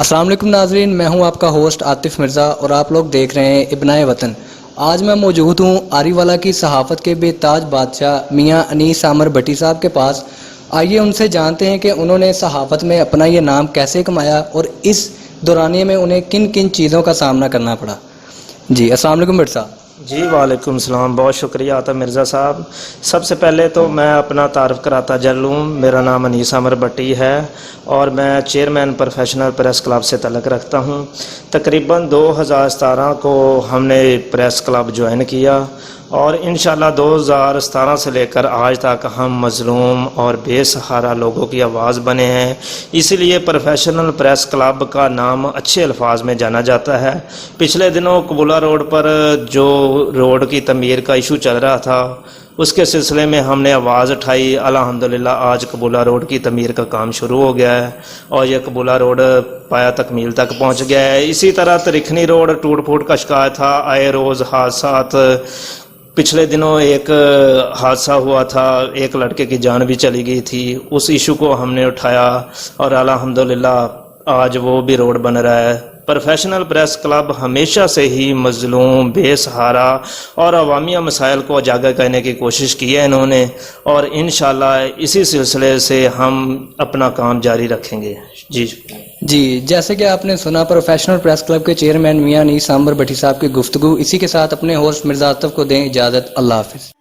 السلام علیکم ناظرین، میں ہوں آپ کا ہوسٹ عاطف مرزا اور آپ لوگ دیکھ رہے ہیں ابنائے وطن۔ آج میں موجود ہوں آری والا کی صحافت کے بے تاج بادشاہ میاں انیس عامر بھٹی صاحب کے پاس۔ آئیے ان سے جانتے ہیں کہ انہوں نے صحافت میں اپنا یہ نام کیسے کمایا اور اس دورانیے میں انہیں کن کن چیزوں کا سامنا کرنا پڑا۔ جی السلام علیکم بھٹ صاحب۔ جی وعلیکم السلام، بہت شکریہ عاطف مرزا صاحب۔ سب سے پہلے تو میں اپنا تعارف کراتا چلوں، میرا نام انیس عامر بھٹی ہے اور میں چیئرمین پروفیشنل پریس کلب سے تعلق رکھتا ہوں۔ تقریباً 2017 کو ہم نے پریس کلب جوائن کیا اور انشاءاللہ 2017 سے لے کر آج تک ہم مظلوم اور بے سہارا لوگوں کی آواز بنے ہیں، اسی لیے پروفیشنل پریس کلب کا نام اچھے الفاظ میں جانا جاتا ہے۔ پچھلے دنوں قبولہ روڈ پر جو روڈ کی تعمیر کا ایشو چل رہا تھا، اس کے سلسلے میں ہم نے آواز اٹھائی۔ الحمدللہ آج قبولہ روڈ کی تعمیر کا کام شروع ہو گیا ہے اور یہ قبولہ روڈ پایا تکمیل تک پہنچ گیا ہے۔ اسی طرح ترکھنی روڈ ٹوٹ پھوٹ کا شکار تھا، آئے روز حادثات۔ پچھلے دنوں ایک حادثہ ہوا تھا، ایک لڑکے کی جان بھی چلی گئی تھی، اس ایشو کو ہم نے اٹھایا اور الحمدللہ آج وہ بھی روڈ بن رہا ہے۔ پروفیشنل پریس کلب ہمیشہ سے ہی مظلوم، بے سہارا اور عوامی مسائل کو اجاگر کرنے کی کوشش کی ہے انہوں نے، اور انشاءاللہ اسی سلسلے سے ہم اپنا کام جاری رکھیں گے۔ جی جیسے کہ آپ نے سنا پروفیشنل پریس کلب کے چیئرمین میاں انیس عامر بھٹی صاحب کی گفتگو۔ اسی کے ساتھ اپنے ہوسٹ مرزا عاطف کو دیں اجازت۔ اللہ حافظ۔